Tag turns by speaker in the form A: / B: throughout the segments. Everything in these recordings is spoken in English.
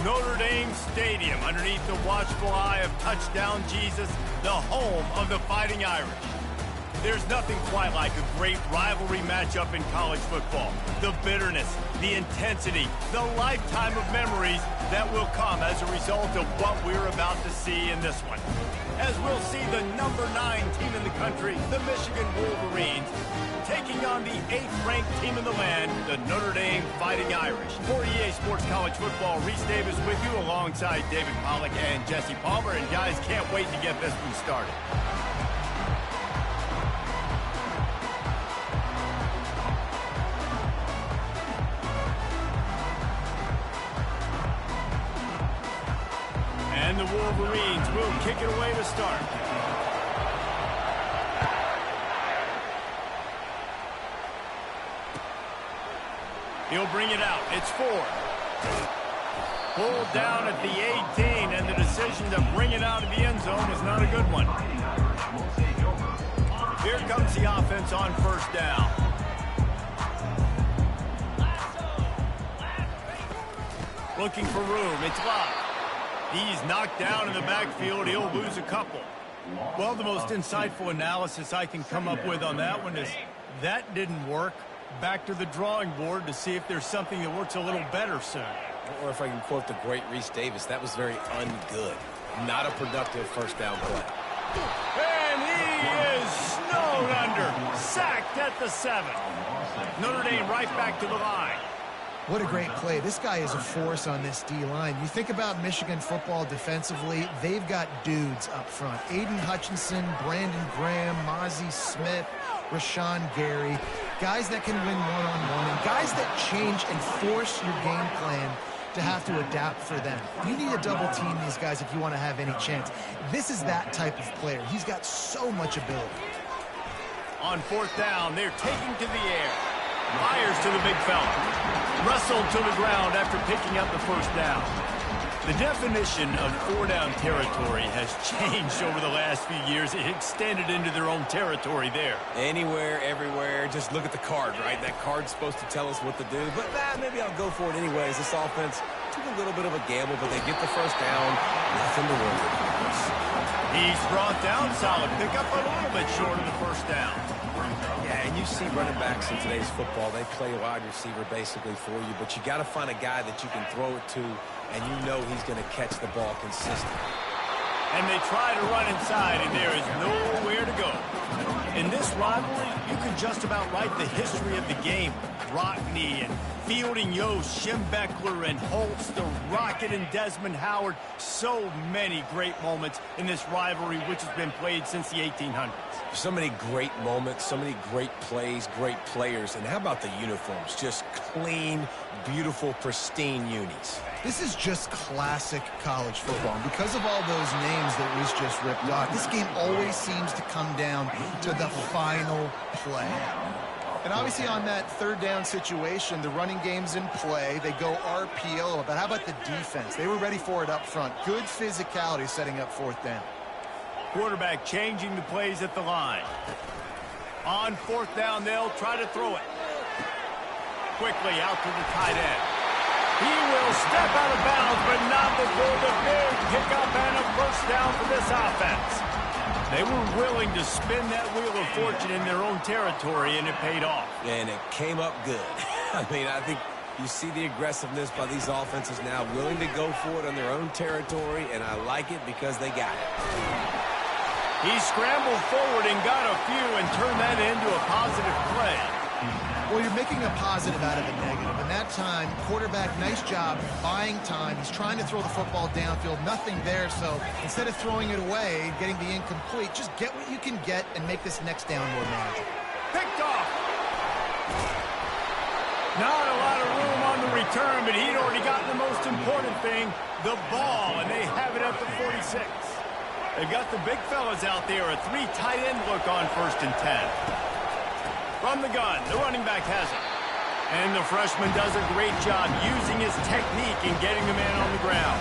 A: Notre Dame Stadium, underneath the watchful eye of Touchdown Jesus, the home of the Fighting Irish. There's nothing quite like a great rivalry matchup in college football. The bitterness, the intensity, the lifetime of memories that will come as a result of what we're about to see in this one. As we'll see the number 9 team in the country, the Michigan Wolverines, taking on the 8th-ranked team in the land, the Notre Dame Fighting Irish. For EA Sports College Football, Reese Davis with you alongside David Pollack and Jesse Palmer. And guys, can't wait to get this one started. And the Wolverines will kick it away to start. He'll bring it out. It's 4. Pulled down at the 18, and the decision to bring it out of the end zone was not a good one. Here comes the offense on first down. Looking for room. It's locked. He's knocked down in the backfield. He'll lose a couple. Well, the most insightful analysis I can come up with on that one is that didn't work. Back to the drawing board to see if there's something that works a little better soon.
B: Or if I can quote the great Reese Davis, that was very ungood. Not a productive first down play.
A: And he is snowed under. Sacked at the 7. Notre Dame right back to the line.
C: What a great play. This guy is a force on this D-line. You think about Michigan football defensively, they've got dudes up front. Aiden Hutchinson, Brandon Graham, Mozzie Smith, Rashawn Gary. Guys that can win one-on-one and guys that change and force your game plan to have to adapt for them. You need to double team these guys if you want to have any chance. This is that type of player. He's got so much ability.
A: On fourth down, they're taking to the air. Fires to the big fella. Wrestled to the ground after picking up the first down. The definition of 4-down territory has changed over the last few years. It extended into their own territory there.
B: Anywhere, everywhere, just look at the card, right? That card's supposed to tell us what to do, but maybe I'll go for it anyways. This offense took a little bit of a gamble, but they get the first down. Nothing to worry about.
A: He's brought down. Solid pickup, a little bit short of the first down.
B: Yeah, and you see running backs in today's football, they play wide receiver basically for you, but you got to find a guy that you can throw it to, and you know he's going to catch the ball consistently.
A: And they try to run inside, and there is nowhere to go. In this rivalry, you can just about write the history of the game. Rockney and Fielding Yost, Schembechler and Holtz, the Rocket and Desmond Howard. So many great moments in this rivalry, which has been played since the 1800s.
B: So many great moments, so many great plays, great players. And how about the uniforms? Just clean, beautiful, pristine unis.
C: This is just classic college football. And because of all those names that Reese just ripped off, this game always seems to come down to the final play. And obviously on that third down situation, the running game's in play. They go RPO, but how about the defense? They were ready for it up front. Good physicality setting up fourth down.
A: Quarterback changing the plays at the line. On fourth down, they'll try to throw it. Quickly out to the tight end. He will step out of bounds, but not before the big pickup and a first down for this offense. They were willing to spin that wheel of fortune in their own territory, and it paid off.
B: And it came up good. I mean, I think you see the aggressiveness by these offenses now, willing to go for it on their own territory, and I like it because they got it.
A: He scrambled forward and got a few and turned that into a positive play.
C: Well, you're making a positive out of a negative. And that time, quarterback, nice job buying time. He's trying to throw the football downfield. Nothing there. So instead of throwing it away, getting the incomplete, just get what you can get and make this next down more manageable.
A: Picked off. Not a lot of room on the return, but he'd already gotten the most important thing, the ball, and they have it at the 46. They've got the big fellas out there, a 3 tight end look on 1st and 10. From the gun, the running back has it. And the freshman does a great job using his technique and getting the man on the ground.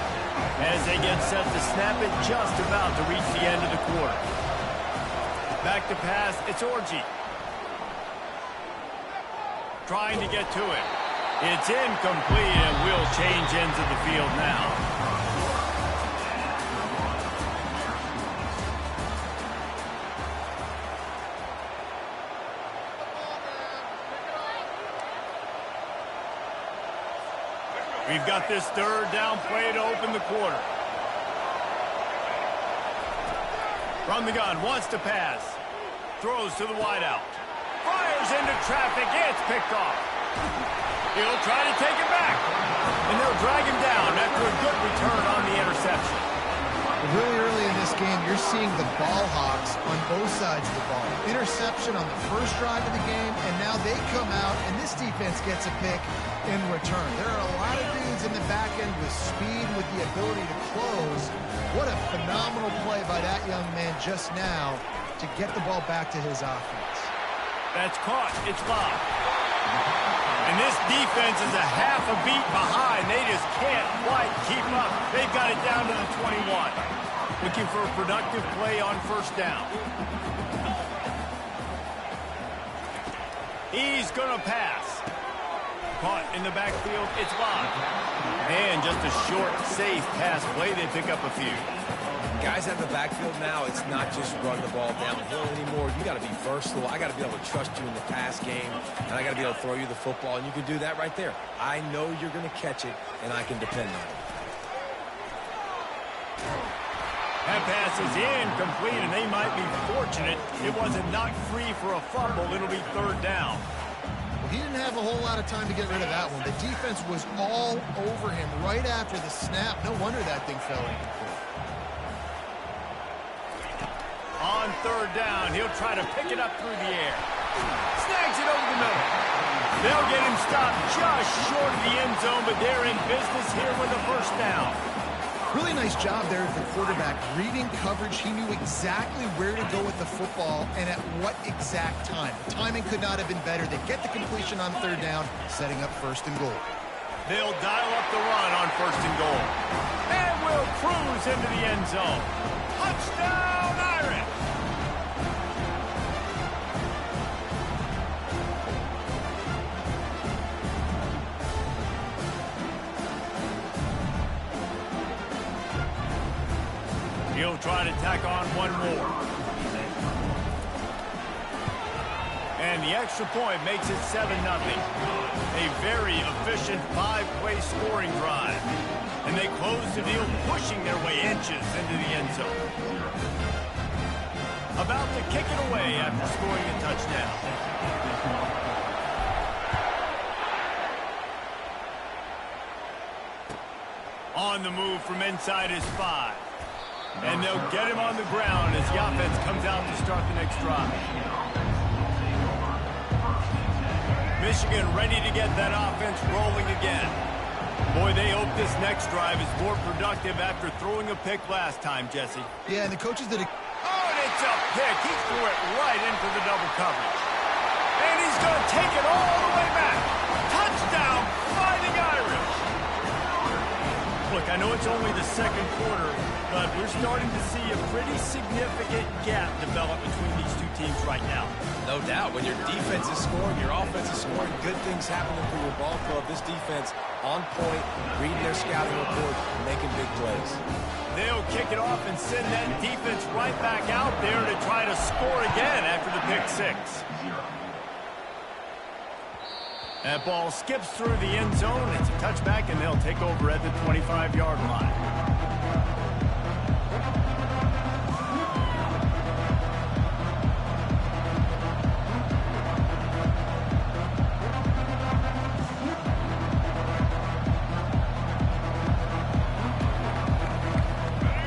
A: As they get set to snap it, just about to reach the end of the quarter. Back to pass, it's Orji. Trying to get to it. It's incomplete, and we'll change ends of the field now. We've got this third down play to open the quarter. From the gun, wants to pass. Throws to the wideout. Fires into traffic. It's picked off. He'll try to take it back. And they'll drag him down after a good return on the interception.
C: Really early in this game, you're seeing the ball hawks on both sides of the ball. Interception on the first drive of the game, and now they come out, and this defense gets a pick in return. There are a lot of dudes in the back end with speed, with the ability to close. What a phenomenal play by that young man just now to get the ball back to his offense.
A: That's caught. It's blocked. And this defense is a half a beat behind. They just can't quite keep up. They've got it down to the 21. Looking for a productive play on first down. He's going to pass. Caught in the backfield. It's blocked. And just a short, safe pass play. They pick up a few.
B: Guys out of the backfield now, it's not just run the ball downhill anymore. You got to be versatile. I got to be able to trust you in the pass game, and I got to be able to throw you the football, and you can do that right there. I know you're going to catch it, and I can depend on it.
A: That pass is incomplete, and they might be fortunate it wasn't knocked free for a fumble. It'll be third down.
C: Well, he didn't have a whole lot of time to get rid of that one. The defense was all over him right after the snap. No wonder that thing fell incomplete.
A: On third down, he'll try to pick it up through the air. Snags it over the middle. They'll get him stopped just short of the end zone, but they're in business here with a first down.
C: Really nice job there of the quarterback. Reading coverage, he knew exactly where to go with the football and at what exact time. The timing could not have been better. They get the completion on third down, setting up first and goal.
A: They'll dial up the run on first and goal. And will cruise into the end zone. Touchdown, Irish! He'll try to tack on one more. And the extra point makes it 7-0. A very efficient 5-play scoring drive. And they close the deal, pushing their way inches into the end zone. About to kick it away after scoring a touchdown. On the move from inside his 5. And they'll get him on the ground as the offense comes out to start the next drive. Michigan ready to get that offense rolling again. Boy, they hope this next drive is more productive after throwing a pick last time, Jesse.
C: Yeah, and the coaches did a...
A: Oh, and it's a pick. He threw it right into the double coverage. And he's going to take it all the way back. Touchdown, Fighting Irish. Look, I know it's only the second quarter, but we're starting to see a pretty significant gap develop between these two teams right now.
B: No doubt. When your defense is scoring, your offense is scoring, good things happening for your ball club. This defense on point, reading their scouting report, making big plays.
A: They'll kick it off and send that defense right back out there to try to score again after the pick 6. That ball skips through the end zone. It's a touchback, and they'll take over at the 25-yard line.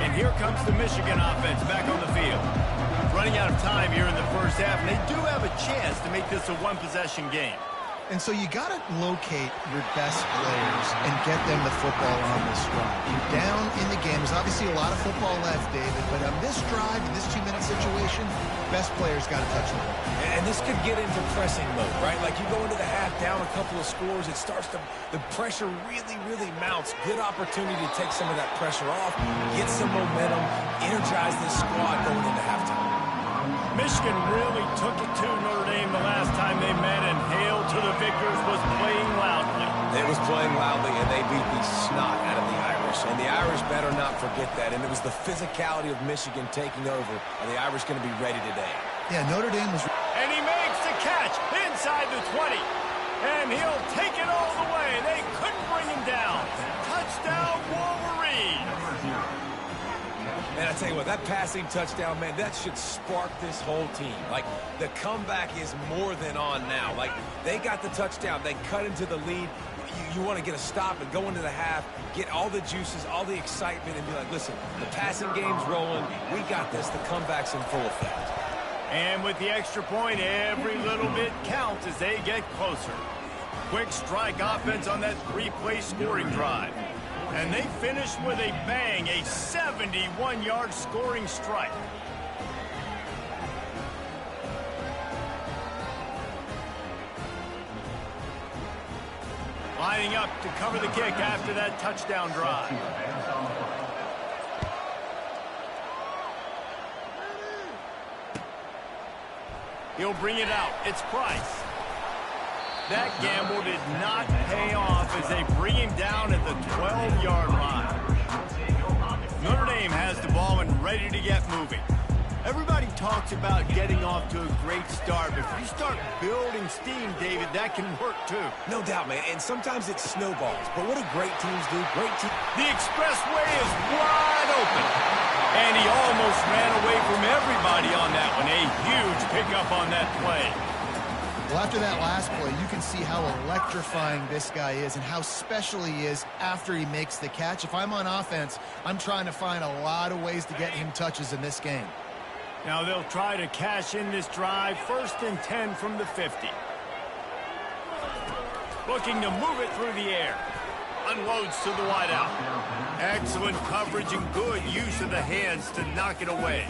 A: And here comes the Michigan offense back on the field. Running out of time here in the first half, and they do have a chance to make this a one-possession game.
C: And so you got to locate your best players and get them the football on this drive. You're down in the game. There's obviously a lot of football left, David, but on this drive, in this 2-minute situation, best players got to touch the ball.
B: And this could get into pressing mode, right? Like you go into the half down a couple of scores, it starts to, the pressure really, really mounts. Good opportunity to take some of that pressure off, get some momentum, energize this squad going into halftime.
A: Michigan really took it to Notre Dame the last time they met, and Hail to the Victors was playing loudly.
B: It was playing loudly, and they beat the snot out of the Irish. And the Irish better not forget that. And it was the physicality of Michigan taking over. Are the Irish going to be ready today?
C: Yeah, Notre Dame was...
A: And he makes the catch inside the 20. And he'll take it all the way. They couldn't bring him down. Touchdown, Wolverine.
B: Man, I tell you what, that passing touchdown, man, that should spark this whole team. Like, the comeback is more than on now. Like, they got the touchdown. They cut into the lead. You want to get a stop and go into the half, get all the juices, all the excitement, and be like, listen, the passing game's rolling. We got this. The comeback's in full effect.
A: And with the extra point, every little bit counts as they get closer. Quick strike offense on that three-play scoring drive. And they finish with a bang, a 71-yard scoring strike. Lining up to cover the kick after that touchdown drive. He'll bring it out. It's Price. That gamble did not pay off as they bring him down at the 12-yard line. Notre Dame has the ball and ready to get moving. Everybody talks about getting off to a great start, but if you start building steam, David, that can work too.
B: No doubt, man, and sometimes it snowballs. But what do great teams do?
A: The expressway is wide open. And he almost ran away from everybody on that one. A huge pickup on that play.
C: Well, after that last play, you can see how electrifying this guy is and how special he is after he makes the catch. If I'm on offense, I'm trying to find a lot of ways to get him touches in this game.
A: Now they'll try to cash in this drive. 1st and 10 from the 50. Looking to move it through the air. Unloads to the wideout. Excellent coverage and good use of the hands to knock it away.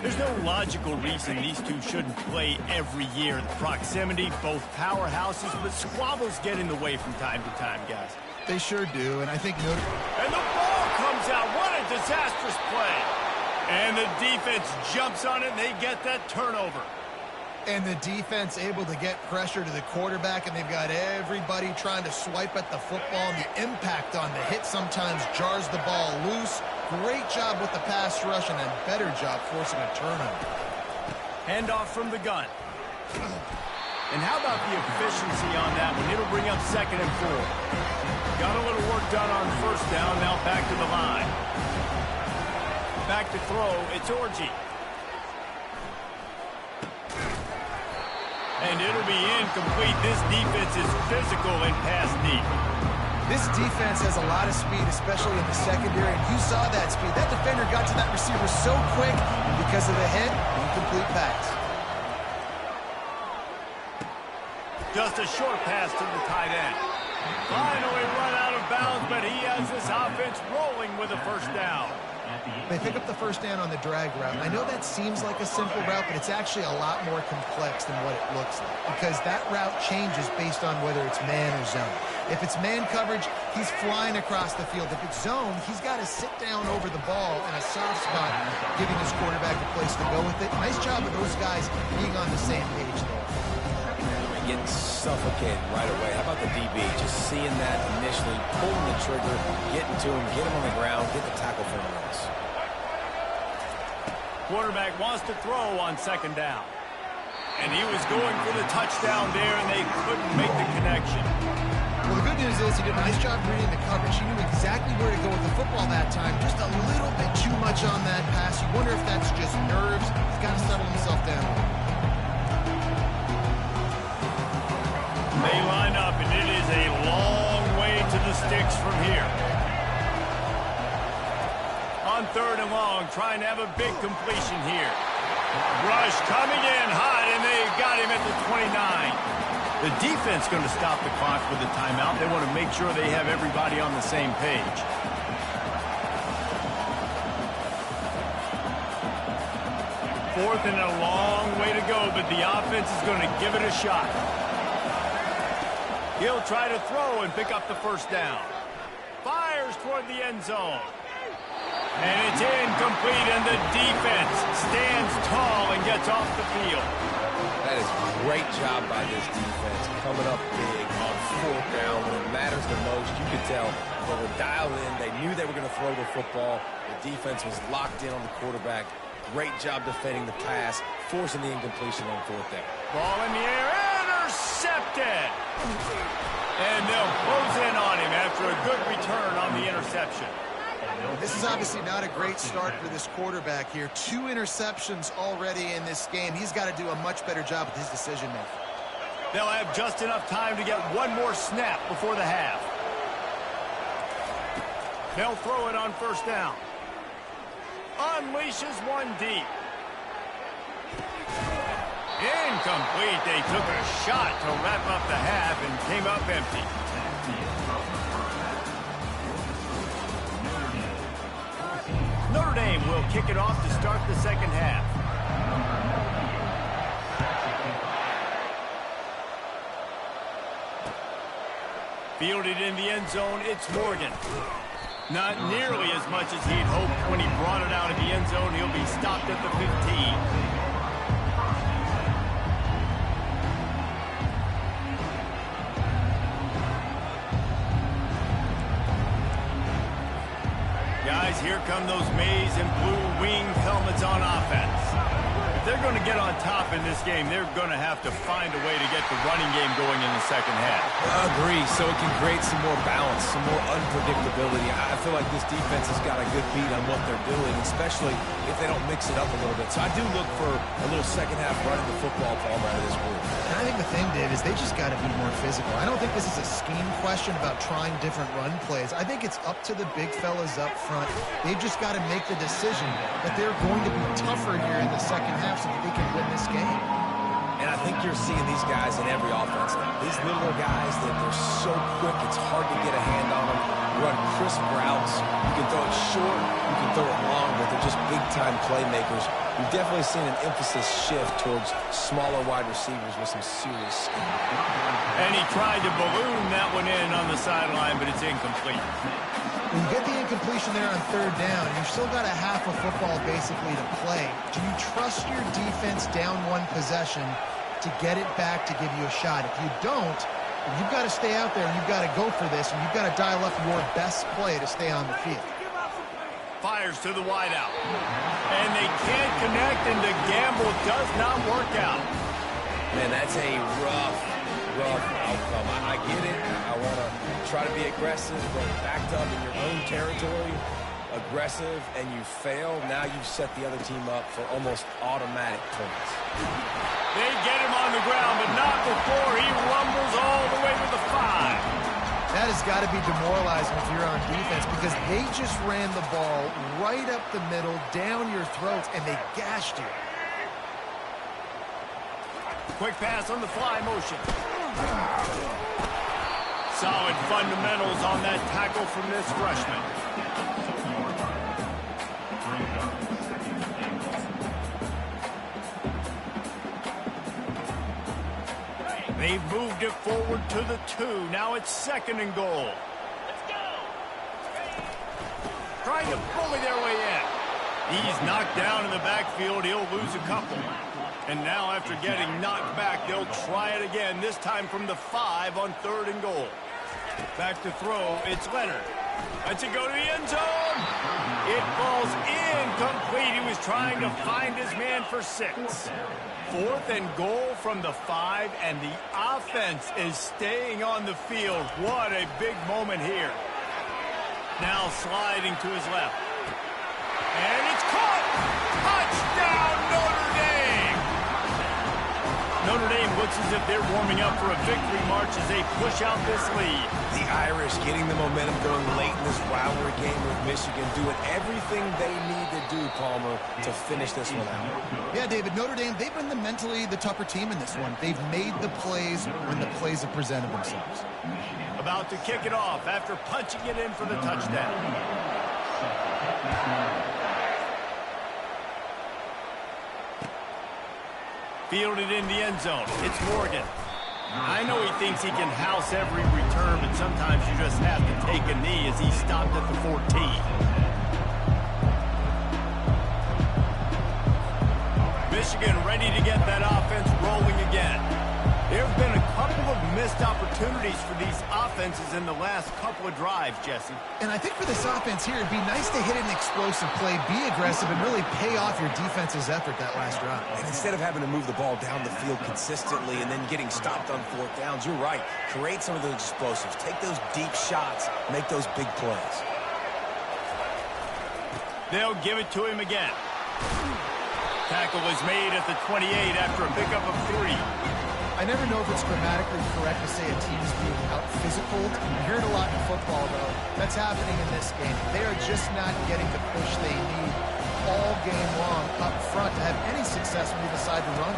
A: There's no logical reason these two shouldn't play every year. The proximity, both powerhouses, but squabbles get in the way from time to time, guys.
C: They sure do, and I think Notre...
A: And the ball comes out. What a disastrous play. And the defense jumps on it, and they get that turnover.
C: And the defense able to get pressure to the quarterback, and they've got everybody trying to swipe at the football, and the impact on the hit sometimes jars the ball loose. Great job with the pass rush, and a better job forcing a turnover.
A: Handoff from the gun. And how about the efficiency on that one? It'll bring up 2nd and 4. Got a little work done on 1st down, now back to the line. Back to throw, it's Orji. And it'll be incomplete. This defense is physical and pass deep.
C: This defense has a lot of speed, especially in the secondary, and you saw that speed. That defender got to that receiver so quick, and because of the hit, incomplete pass.
A: Just a short pass to the tight end. Finally run out of bounds, but he has this offense rolling with a 1st down.
C: They pick up the 1st down on the drag route. I know that seems like a simple route, but it's actually a lot more complex than what it looks like, because that route changes based on whether it's man or zone. If it's man coverage, he's flying across the field. If it's zone, he's got to sit down over the ball in a soft spot, giving his quarterback a place to go with it. Nice job of those guys being on the same page there.
B: Getting suffocated right away. How about the DB? Just seeing that initially, pulling the trigger, getting to him, get him on the ground, get the tackle for him.
A: Quarterback wants to throw on 2nd down. And he was going for the touchdown there, and they couldn't make the connection.
C: Well, the good news is he did a nice job reading the coverage. He knew exactly where to go with the football that time. Just a little bit too much on that pass. You wonder if that's just nerves. He's got to settle himself down.
A: They line up, and it is a long way to the sticks from here. On 3rd and long, trying to have a big completion here. Rush coming in hot, and they got him at the 29. The defense going to stop the clock with a timeout. They want to make sure they have everybody on the same page. Fourth and a long way to go, but the offense is going to give it a shot. He'll try to throw and pick up the 1st down. Fires toward the end zone. And it's incomplete, and the defense stands tall and gets off the field.
B: That is a great job by this defense, coming up big on 4th down when it matters the most. You could tell they were dialed in. They knew they were going to throw the football. The defense was locked in on the quarterback. Great job defending the pass, forcing the incompletion on 4th down.
A: Ball in the air, intercepted. And they'll close in on him after a good return on the interception.
C: This is obviously not a great start for this quarterback here. 2 interceptions already in this game. He's got to do a much better job with his decision-making.
A: They'll have just enough time to get one more snap before the half. They'll throw it on 1st down. Unleashes one deep. Incomplete. They took a shot to wrap up the half and came up empty. Notre Dame will kick it off to start the 2nd half. Fielded in the end zone, it's Morgan. Not nearly as much as he'd hoped when he brought it out of the end zone. He'll be stopped at the 15. Guys, here come those maize and blue winged helmets on offense. If they're going to get on top in this game, they're going to have to find a way to get the running game going in the 2nd half.
B: I agree, so it can create some more balance, some more unpredictability. I feel like this defense has got a good beat on what they're doing, especially if they don't mix it up a little bit. So I do look for a little 2nd half running the football out of this group.
C: And I think the thing, Dave, is they just got to be more physical. I don't think this is a scheme question about trying different run plays. I think it's up to the big fellas up front. They've just got to make the decision that they're going to be tougher here in the 2nd half so that they can win this game.
B: And I think you're seeing these guys in every offense. These littler guys, they're so quick, it's hard to get a hand on them. Run crisp routes. You can throw it short, you can throw it long, but they're just big-time playmakers. You've definitely seen an emphasis shift towards smaller wide receivers with some serious skill.
A: And he tried to balloon that one in on the sideline, but it's incomplete.
C: When you get the incompletion there on 3rd down, you've still got a half of football basically to play. Do you trust your defense down 1 possession to get it back to give you a shot? If you don't, you've got to stay out there and you've got to go for this, and you've got to dial up your best play to stay on the field.
A: Fires to the wideout. And they can't connect, and the gamble does not work out.
B: Man, that's a rough outcome. I get it. I want to try to be aggressive, but backed up in your own territory, aggressive, and you fail. Now you've set the other team up for almost automatic points.
A: They get him on the ground, but not before he rumbles all the way to the 5.
C: That has got to be demoralizing if you're on defense, because they just ran the ball right up the middle, down your throats, and they gashed you.
A: Quick pass on the fly motion. Solid fundamentals on that tackle from this freshman. They've moved it forward to the 2. Now it's 2nd and goal. Let's go. Trying to bully their way in. He's knocked down in the backfield. He'll lose a couple. And now after getting knocked back, they'll try it again, this time from the 5 on 3rd and goal. Back to throw, it's Leonard. Lets it go to the end zone. It falls incomplete. He was trying to find his man for 6. 4th and goal from the 5, and the offense is staying on the field. What a big moment here. Now sliding to his left. And it's caught! Touchdown, Notre Dame! Notre Dame looks as if they're warming up for a victory march as they push out this lead.
B: The Irish getting the momentum going late in this rivalry game with Michigan, doing everything they need to do, Palmer, to finish this one out.
C: Yeah, David, Notre Dame, they've been mentally the tougher team in this one. They've made the plays when the plays have presented themselves.
A: About to kick it off after punching it in for the touchdown. Fielded in the end zone. It's Morgan. I know he thinks he can house every return, but sometimes you just have to take a knee as he stopped at the 14. There have been a couple of missed opportunities for these offenses in the last couple of drives, Jesse.
C: And I think for this offense here, it'd be nice to hit an explosive play, be aggressive, and really pay off your defense's effort that last drive.
B: And instead of having to move the ball down the field consistently and then getting stopped on fourth downs, you're right. Create some of those explosives. Take those deep shots. Make those big plays.
A: They'll give it to him again. Tackle is made at the 28 after a pickup of 3.
C: I never know if it's grammatically correct to say a team is being out-physical. You hear it a lot in football, though. That's happening in this game. They are just not getting the push they need all game long up front to have any success when they decide to run.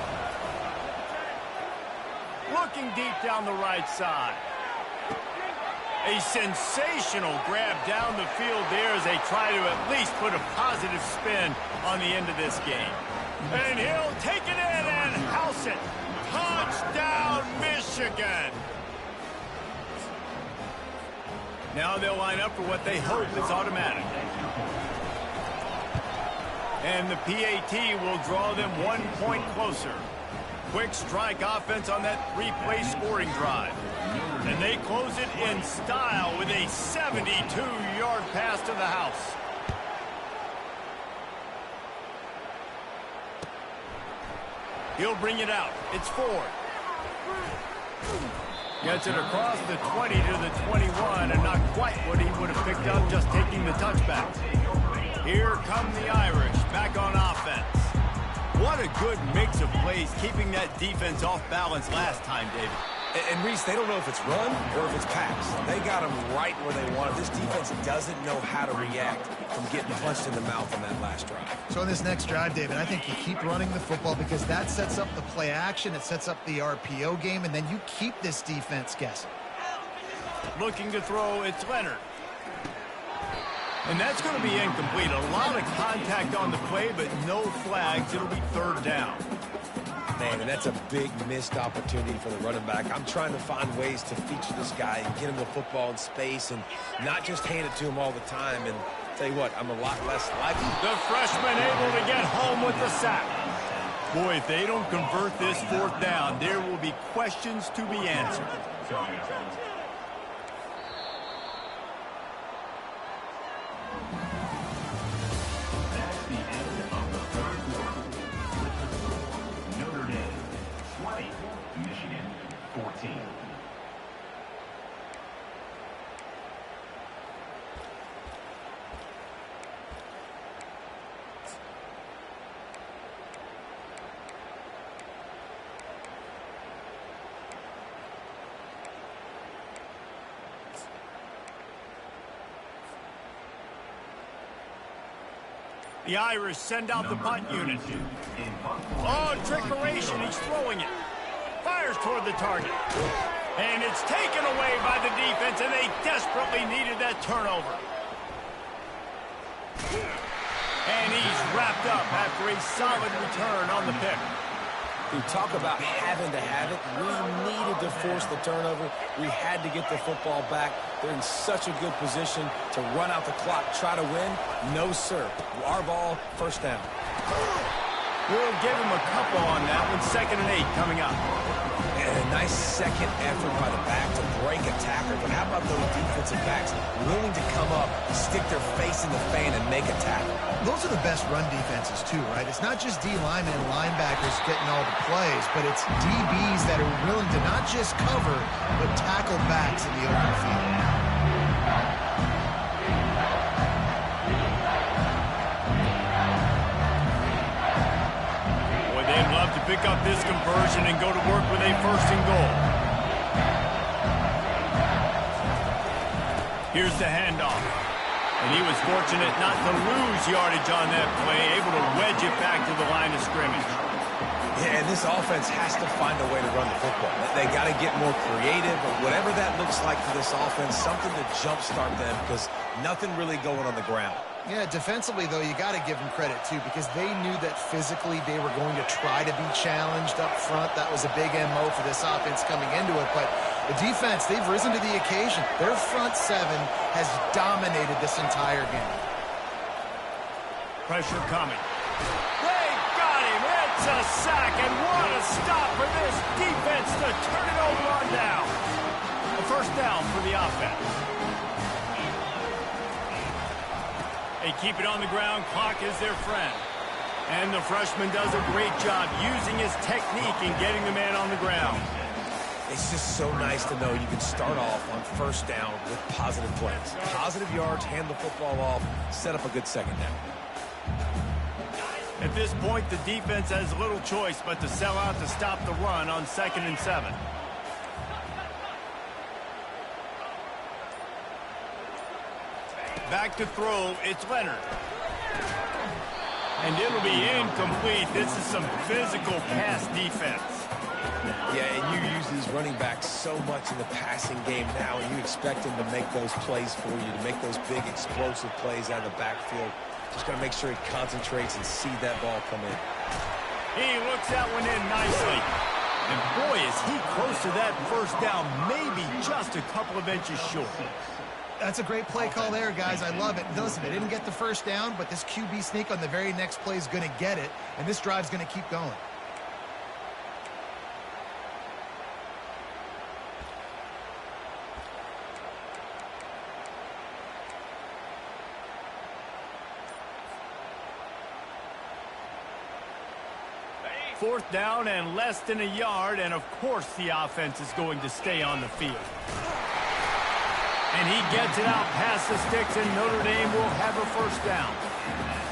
A: Looking deep down the right side. A sensational grab down the field there as they try to at least put a positive spin on the end of this game. And he'll take it in and house it. Touchdown, Michigan! Now they'll line up for what they hope is automatic. And the PAT will draw them 1 point closer. Quick strike offense on that 3-play scoring drive. And they close it in style with a 72-yard pass to the house. He'll bring it out. It's 4. Gets it across the 20 to the 21, and not quite what he would have picked up just taking the touchback. Here come the Irish back on offense. What a good mix of plays, keeping that defense off balance last time, David.
B: And Reese, they don't know if it's run or if it's pass. They got them right where they want it. This defense doesn't know how to react from getting punched in the mouth on that last drive.
C: So in this next drive, David, I think you keep running the football because that sets up the play action, it sets up the RPO game, and then you keep this defense guessing.
A: Looking to throw, it's Leonard. And that's going to be incomplete. A lot of contact on the play, but no flags. It'll be 3rd down.
B: Man, and that's a big missed opportunity for the running back. I'm trying to find ways to feature this guy and get him the football in space and not just hand it to him all the time. And tell you what, I'm a lot less likely.
A: The freshman able to get home with the sack. Boy, if they don't convert this 4th down, there will be questions to be answered.
D: Michigan 14.
A: The Irish send out the punt unit. Oh, trickeration. He's throwing it. Fires toward the target. And it's taken away by the defense, and they desperately needed that turnover. And he's wrapped up after a solid return on the pick.
B: We talk about having to have it. We needed to force the turnover. We had to get the football back. They're in such a good position to run out the clock, try to win. No, sir. Our ball, 1st down.
A: We'll give him a couple on that one. 2nd and 8 coming up.
B: And a nice second effort by the back to break a tackle. But how about those defensive backs willing to come up, stick their face in the fan, and make a tackle?
C: Those are the best run defenses, too, right? It's not just D linemen and linebackers getting all the plays, but it's DBs that are willing to not just cover, but tackle backs in the open field.
A: They'd love to pick up this conversion and go to work with a 1st and goal. Here's the handoff. And he was fortunate not to lose yardage on that play, able to wedge it back to the line of scrimmage.
B: Yeah, and this offense has to find a way to run the football. They got to get more creative, but whatever that looks like for this offense, something to jumpstart them because nothing really going on the ground.
C: Yeah, defensively, though, you got to give them credit, too, because they knew that physically they were going to try to be challenged up front. That was a big MO for this offense coming into it. But the defense, they've risen to the occasion. Their front 7 has dominated this entire game.
A: Pressure coming. They got him. It's It's a sack, and what a stop for this defense to turn it over on down. A first down for the offense. They keep it on the ground. Clock is their friend. And the freshman does a great job using his technique and getting the man on the ground.
B: It's just so nice to know you can start off on first down with positive plays. Positive yards, hand the football off, set up a good second down.
A: At this point, the defense has little choice but to sell out to stop the run on 2nd and 7. Back to throw, it's Leonard. And it'll be incomplete. This is some physical pass defense.
B: Yeah, and you use these running backs so much in the passing game now, and you expect them to make those plays for you, to make those big explosive plays out of the backfield. Just got to make sure he concentrates and see that ball come in.
A: He looks that one in nicely. And boy, is he close to that first down, maybe just a couple of inches short.
C: That's a great play call there, guys. I love it. Listen, they didn't get the first down, but this QB sneak on the very next play is going to get it, and this drive's going to keep going.
A: Fourth down and less than a yard, and of course the offense is going to stay on the field. And he gets it out past the sticks, and Notre Dame will have a first down.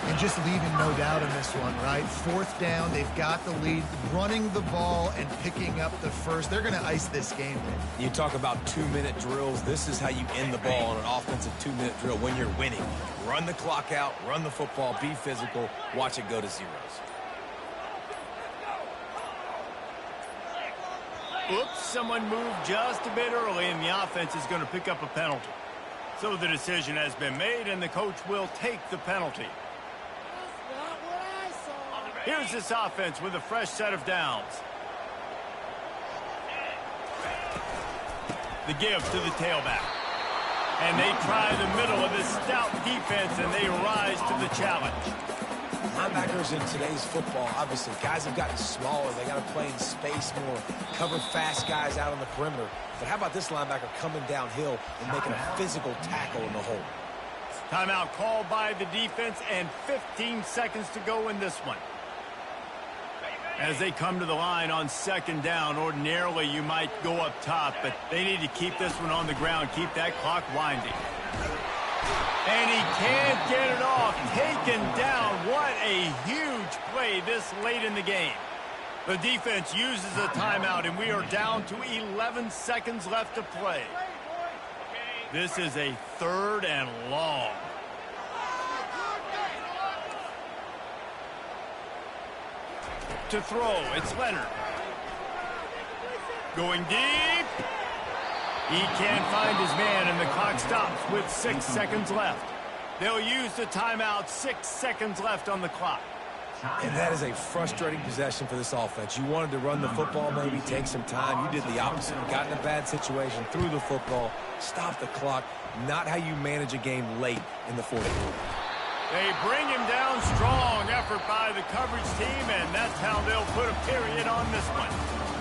C: And just leaving no doubt in this one, right? Fourth down, they've got the lead, running the ball and picking up the first. They're going to ice this game.
B: You talk about 2-minute drills. This is how you end the ball on an offensive 2-minute drill when you're winning. Run the clock out, run the football, be physical, watch it go to zeros.
A: Oops, someone moved just a bit early, and the offense is going to pick up a penalty. So the decision has been made, and the coach will take the penalty. Here's this offense with a fresh set of downs. The give to the tailback. And they try the middle of this stout defense, and they rise to the challenge.
B: Linebackers in today's football, obviously, guys have gotten smaller. They got to play in space more, cover fast guys out on the perimeter. But how about this linebacker coming downhill and making a physical tackle in the hole?
A: Timeout called by the defense, and 15 seconds to go in this one. As they come to the line on 2nd down, ordinarily you might go up top, but they need to keep this one on the ground, keep that clock winding. And he can't get it off. Taken down. What a huge play this late in the game. The defense uses a timeout, and we are down to 11 seconds left to play. This is a 3rd and long. To throw, it's Leonard. Going deep. He can't find his man, and the clock stops with 6 seconds left. They'll use the timeout. 6 seconds left on the clock.
B: And that is a frustrating possession for this offense. You wanted to run the football, maybe take some time. You did the opposite. You got in a bad situation, threw the football, stopped the clock. Not how you manage a game late in the fourth quarter.
A: They bring him down. Strong effort by the coverage team, and that's how they'll put a period on this one.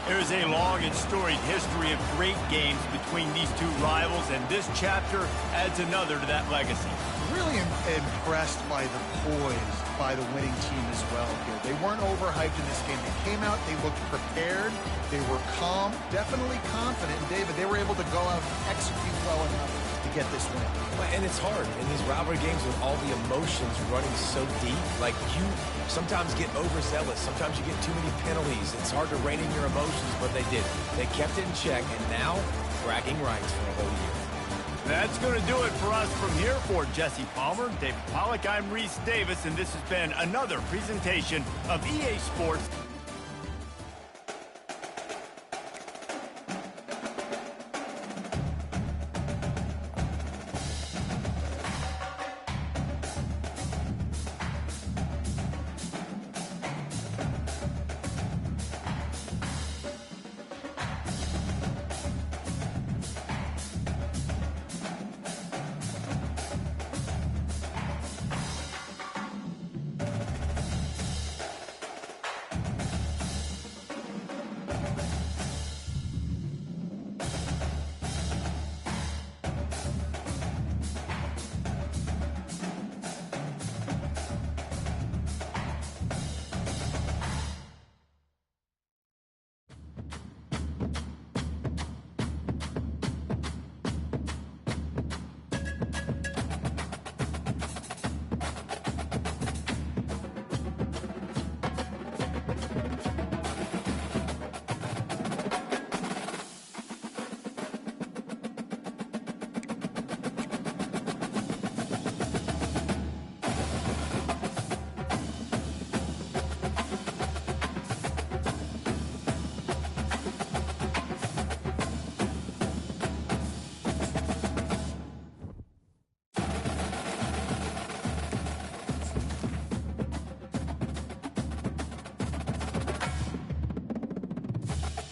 A: There's a long and storied history of great games between these two rivals, and this chapter adds another to that legacy.
C: Really impressed by the poise by the winning team as well here. They weren't overhyped in this game. They came out, they looked prepared, they were calm, definitely confident. And David, they were able to go out and execute well enough to get this win.
B: And it's hard in these rivalry games with all the emotions running so deep. Like, you sometimes get overzealous. Sometimes you get too many penalties. It's hard to rein in your emotions, but they did. They kept it in check, and now bragging rights for a whole year.
A: That's going to do it for us from here. For Jesse Palmer, David Pollack, I'm Reese Davis, and this has been another presentation of EA Sports.